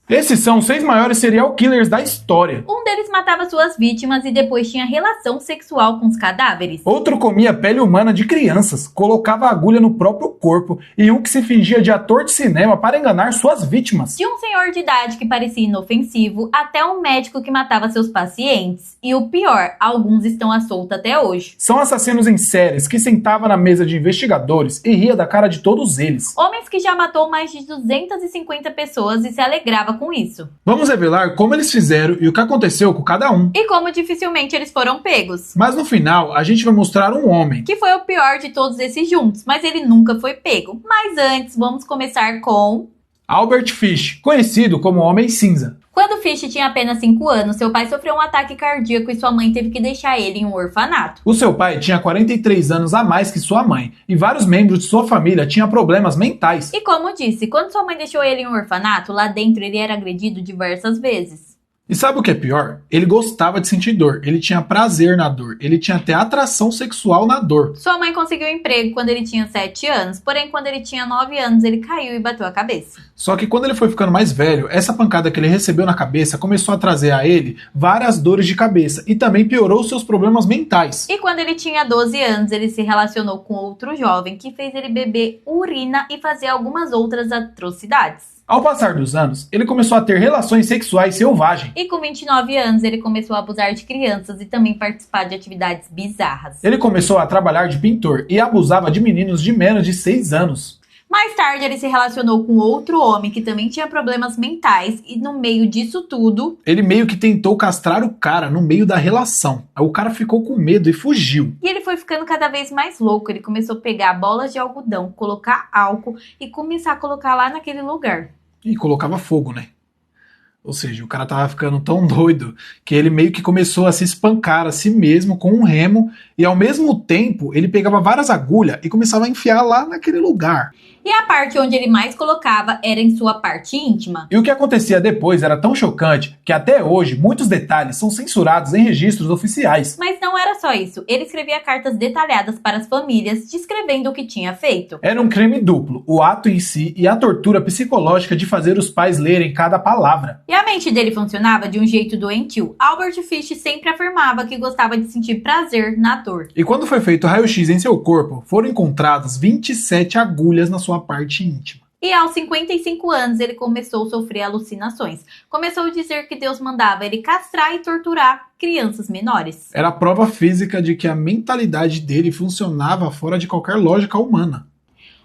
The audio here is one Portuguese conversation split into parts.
Esses são os 6 maiores serial killers da história. Um deles matava suas vítimas e depois tinha relação sexual com os cadáveres. Outro comia pele humana de crianças, colocava agulha no próprio corpo, e um que se fingia de ator de cinema para enganar suas vítimas. De um senhor de idade que parecia inofensivo até um médico que matava seus pacientes. E o pior, alguns estão à solta até hoje. São assassinos em séries que sentava na mesa de investigadores e ria da cara de todos eles. Homens que já matou mais de 250 pessoas e se alegrava com isso. Vamos revelar como eles fizeram e o que aconteceu com cada um. E como dificilmente eles foram pegos. Mas no final, a gente vai mostrar um homem Que foi o pior de todos esses juntos, mas ele nunca foi pego. Mas antes, vamos começar com... Albert Fish, conhecido como Homem Cinza. Quando Fish tinha apenas 5 anos, seu pai sofreu um ataque cardíaco e sua mãe teve que deixar ele em um orfanato. O seu pai tinha 43 anos a mais que sua mãe, e vários membros de sua família tinham problemas mentais. E como disse, quando sua mãe deixou ele em um orfanato, lá dentro ele era agredido diversas vezes. E sabe o que é pior? Ele gostava de sentir dor, ele tinha prazer na dor, ele tinha até atração sexual na dor. Sua mãe conseguiu emprego quando ele tinha 7 anos, porém quando ele tinha 9 anos ele caiu e bateu a cabeça. Só que quando ele foi ficando mais velho, essa pancada que ele recebeu na cabeça começou a trazer a ele várias dores de cabeça e também piorou seus problemas mentais. E quando ele tinha 12 anos, ele se relacionou com outro jovem que fez ele beber urina e fazer algumas outras atrocidades. Ao passar dos anos, ele começou a ter relações sexuais selvagens. E com 29 anos, ele começou a abusar de crianças e também participar de atividades bizarras. Ele começou a trabalhar de pintor e abusava de meninos de menos de 6 anos. Mais tarde, ele se relacionou com outro homem que também tinha problemas mentais e no meio disso tudo... Ele meio que tentou castrar o cara no meio da relação. Aí o cara ficou com medo e fugiu. E ele foi ficando cada vez mais louco. Ele começou a pegar bolas de algodão, colocar álcool e começar a colocar lá naquele lugar. E colocava fogo, né? Ou seja, o cara tava ficando tão doido que ele meio que começou a se espancar a si mesmo com um remo e ao mesmo tempo ele pegava várias agulhas e começava a enfiar lá naquele lugar. E a parte onde ele mais colocava era em sua parte íntima. E o que acontecia depois era tão chocante que até hoje muitos detalhes são censurados em registros oficiais. Mas não era só isso. Ele escrevia cartas detalhadas para as famílias, descrevendo o que tinha feito. Era um crime duplo, o ato em si e a tortura psicológica de fazer os pais lerem cada palavra. E a mente dele funcionava de um jeito doentio. Albert Fish sempre afirmava que gostava de sentir prazer na dor. E quando foi feito o raio-x em seu corpo, foram encontradas 27 agulhas na sua parte íntima. E aos 55 anos ele começou a sofrer alucinações. Começou a dizer que Deus mandava ele castrar e torturar crianças menores. Era a prova física de que a mentalidade dele funcionava fora de qualquer lógica humana.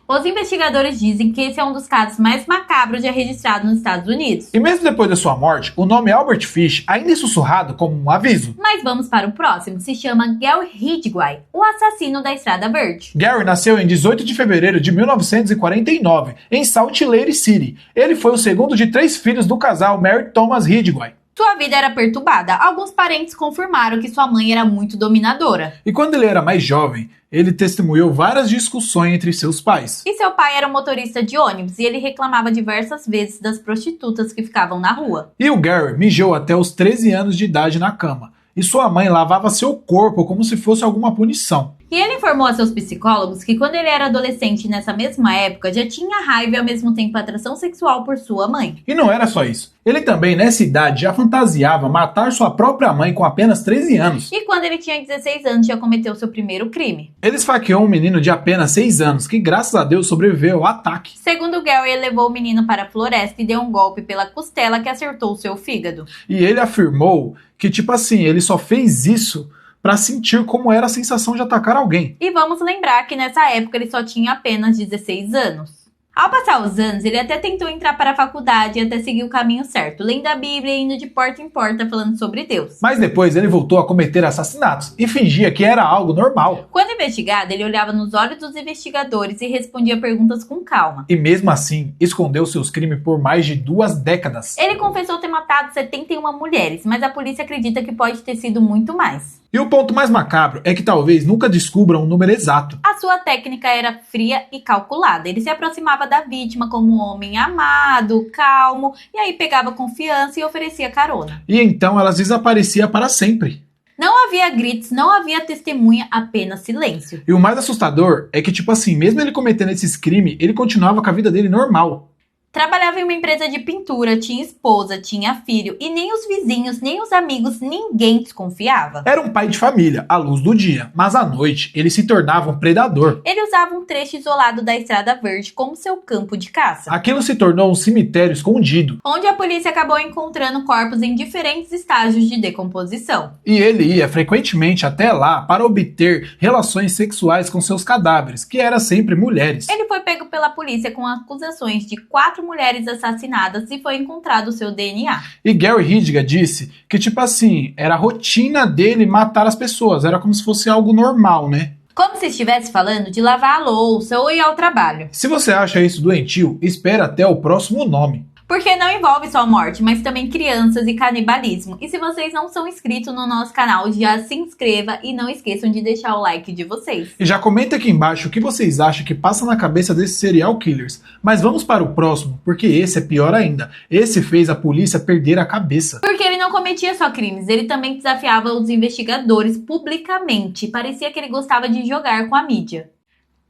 Os investigadores dizem que esse é um dos casos mais macabros já registrados nos Estados Unidos. E mesmo depois da sua morte, o nome Albert Fish ainda é sussurrado como um aviso. Mas vamos para o próximo, se chama Gary Ridgway, o assassino da Estrada Verde. Gary nasceu em 18 de fevereiro de 1949, em Salt Lake City. Ele foi o segundo de 3 filhos do casal Mary Thomas Ridgway. Sua vida era perturbada. Alguns parentes confirmaram que sua mãe era muito dominadora. E quando ele era mais jovem, ele testemunhou várias discussões entre seus pais. E seu pai era um motorista de ônibus e ele reclamava diversas vezes das prostitutas que ficavam na rua. E o Gary mijou até os 13 anos de idade na cama. E sua mãe lavava seu corpo como se fosse alguma punição. E ele informou a seus psicólogos que quando ele era adolescente nessa mesma época, já tinha raiva e ao mesmo tempo atração sexual por sua mãe. E não era só isso. Ele também, nessa idade, já fantasiava matar sua própria mãe com apenas 13 anos. E quando ele tinha 16 anos, já cometeu seu primeiro crime. Ele esfaqueou um menino de apenas 6 anos, que graças a Deus sobreviveu ao ataque. Segundo Gary, ele levou o menino para a floresta e deu um golpe pela costela que acertou seu fígado. E ele afirmou que, tipo assim, ele só fez isso para sentir como era a sensação de atacar alguém. E vamos lembrar que nessa época ele só tinha apenas 16 anos. Ao passar os anos, ele até tentou entrar para a faculdade e até seguir o caminho certo, lendo a Bíblia e indo de porta em porta falando sobre Deus. Mas depois ele voltou a cometer assassinatos e fingia que era algo normal. Quando investigado, ele olhava nos olhos dos investigadores e respondia perguntas com calma. E mesmo assim, escondeu seus crimes por mais de 2 décadas. Ele confessou ter matado 71 mulheres, mas a polícia acredita que pode ter sido muito mais. E o ponto mais macabro é que talvez nunca descubram um número exato. A sua técnica era fria e calculada. Ele se aproximava da vítima como um homem amado, calmo, e aí pegava confiança e oferecia carona. E então elas desapareciam para sempre. Não havia gritos, não havia testemunha, apenas silêncio. E o mais assustador é que, tipo assim, mesmo ele cometendo esses crimes, ele continuava com a vida dele normal. Trabalhava em uma empresa de pintura, tinha esposa, tinha filho e nem os vizinhos, nem os amigos, ninguém desconfiava. Era um pai de família, à luz do dia, mas à noite ele se tornava um predador. Ele usava um trecho isolado da Estrada Verde como seu campo de caça, Aquilo se tornou um cemitério escondido, onde a polícia acabou encontrando corpos em diferentes estágios de decomposição. e ele ia frequentemente até lá para obter relações sexuais com seus cadáveres, que eram sempre mulheres. Ele foi pego pela polícia com acusações de 4 mulheres assassinadas e foi encontrado o seu DNA. E Gary Hidega disse que, tipo assim, era a rotina dele matar as pessoas, era como se fosse algo normal, né? Como se estivesse falando de lavar a louça ou ir ao trabalho. Se você acha isso doentio, espera até o próximo nome. Porque não envolve só morte, mas também crianças e canibalismo. E se vocês não são inscritos no nosso canal, já se inscreva e não esqueçam de deixar o like de vocês. E já comenta aqui embaixo o que vocês acham que passa na cabeça desses serial killers. Mas vamos para o próximo, porque esse é pior ainda. Esse fez a polícia perder a cabeça. Porque ele não cometia só crimes, ele também desafiava os investigadores publicamente. Parecia que ele gostava de jogar com a mídia.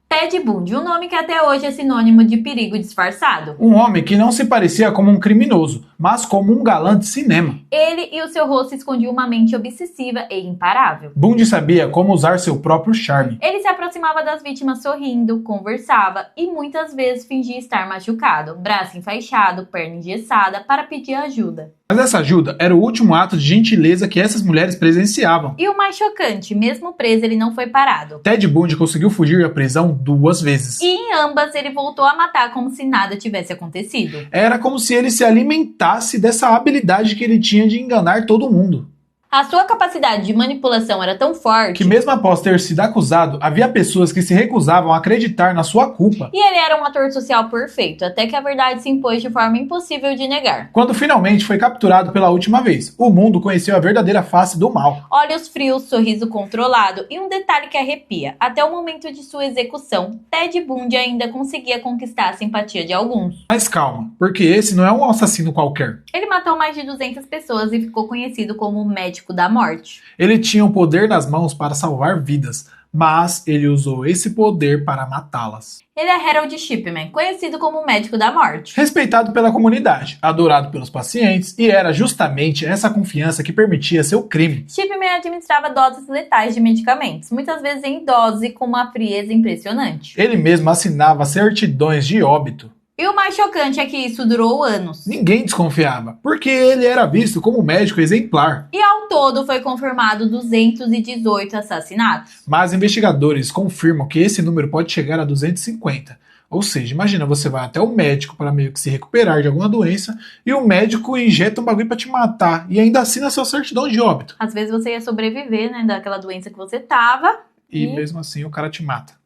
Ted Bundy, um nome que até hoje é sinônimo de perigo disfarçado. Um homem que não se parecia como um criminoso, mas como um galã de cinema. Ele e o seu rosto escondiam uma mente obsessiva e imparável. Bundy sabia como usar seu próprio charme. Ele se aproximava das vítimas sorrindo, conversava e muitas vezes fingia estar machucado, braço enfaixado, perna engessada, para pedir ajuda. Mas essa ajuda era o último ato de gentileza que essas mulheres presenciavam. E o mais chocante, mesmo preso, ele não foi parado. Ted Bundy conseguiu fugir da prisão 2 vezes. E em ambas ele voltou a matar como se nada tivesse acontecido. Era como se ele se alimentasse dessa habilidade que ele tinha de enganar todo mundo. A sua capacidade de manipulação era tão forte Que mesmo após ter sido acusado, havia pessoas que se recusavam a acreditar na sua culpa. e ele era um ator social perfeito, até que a verdade se impôs de forma impossível de negar. Quando finalmente foi capturado pela última vez, o mundo conheceu a verdadeira face do mal. Olhos frios, sorriso controlado e um detalhe que arrepia. Até o momento de sua execução, Ted Bundy ainda conseguia conquistar a simpatia de alguns. Mas calma, porque esse não é um assassino qualquer. Ele matou mais de 200 pessoas e ficou conhecido como o médico da morte. Ele tinha o poder nas mãos para salvar vidas, mas ele usou esse poder para matá-las. Ele é Harold Shipman, conhecido como o médico da morte. Respeitado pela comunidade, adorado pelos pacientes, e era justamente essa confiança que permitia seu crime. Shipman administrava doses letais de medicamentos, muitas vezes em dose com uma frieza impressionante. Ele mesmo assinava certidões de óbito. E o mais chocante é que isso durou anos. Ninguém desconfiava, porque ele era visto como um médico exemplar. E ao todo foi confirmado 218 assassinatos. Mas investigadores confirmam que esse número pode chegar a 250. Ou seja, imagina, você vai até o médico para meio que se recuperar de alguma doença e o médico injeta um bagulho para te matar e ainda assina sua certidão de óbito. Às vezes você ia sobreviver, né, daquela doença que você tava. E mesmo assim o cara te mata.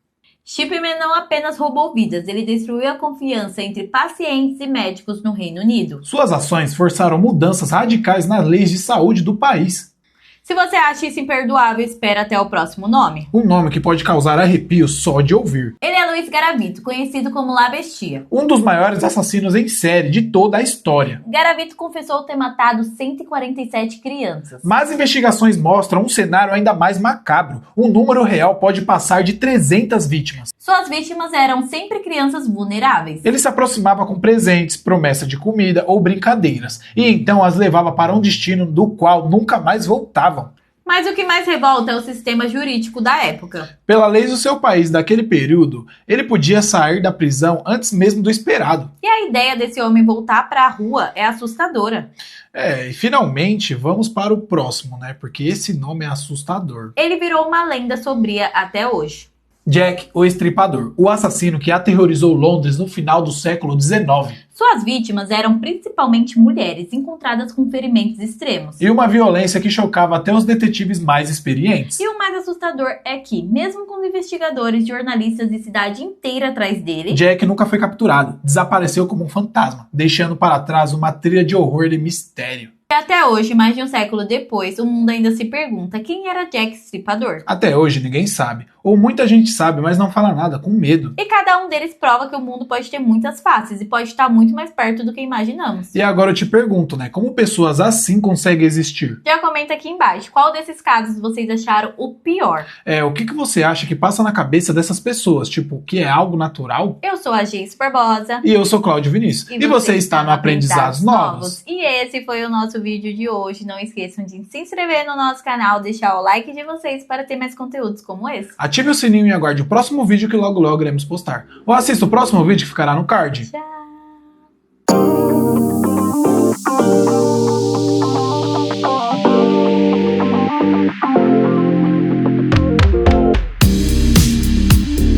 Shipman não apenas roubou vidas, ele destruiu a confiança entre pacientes e médicos no Reino Unido. Suas ações forçaram mudanças radicais nas leis de saúde do país. Se você acha isso imperdoável, espera até o próximo nome. Um nome que pode causar arrepio só de ouvir. Ele é Luiz Garavito, conhecido como La Bestia. Um dos maiores assassinos em série de toda a história. Garavito confessou ter matado 147 crianças. Mas investigações mostram um cenário ainda mais macabro. O número real pode passar de 300 vítimas. Suas vítimas eram sempre crianças vulneráveis. Ele se aproximava com presentes, promessa de comida ou brincadeiras, e então as levava para um destino do qual nunca mais voltavam. Mas o que mais revolta é o sistema jurídico da época. Pela lei do seu país daquele período, ele podia sair da prisão antes mesmo do esperado. E a ideia desse homem voltar para a rua é assustadora. E finalmente vamos para o próximo, né? Porque esse nome é assustador. Ele virou uma lenda sombria até hoje. Jack, o Estripador, o assassino que aterrorizou Londres no final do século XIX. Suas vítimas eram principalmente mulheres encontradas com ferimentos extremos. E uma violência que chocava até os detetives mais experientes. E o mais assustador é que, mesmo com investigadores, jornalistas e cidade inteira atrás dele, Jack nunca foi capturado, desapareceu como um fantasma, deixando para trás uma trilha de horror e mistério. E até hoje, mais de um século depois, o mundo ainda se pergunta quem era Jack Stripador. Até hoje ninguém sabe, ou muita gente sabe, mas não fala nada, com medo. E cada um deles prova que o mundo pode ter muitas faces e pode estar muito mais perto do que imaginamos. E agora eu te pergunto, né, como pessoas assim conseguem existir? Já comenta aqui embaixo, qual desses casos vocês acharam o pior? O que você acha que passa na cabeça dessas pessoas? Tipo, que é algo natural? Eu sou a Geis Barbosa. E eu sou Cláudio Vinícius. E você está no Aprendizados Novos. E esse foi o nosso vídeo de hoje. Não esqueçam de se inscrever no nosso canal, deixar o like de vocês para ter mais conteúdos como esse. Ative o sininho e aguarde o próximo vídeo que logo iremos postar. Ou assista o próximo vídeo que ficará no card. Tchau!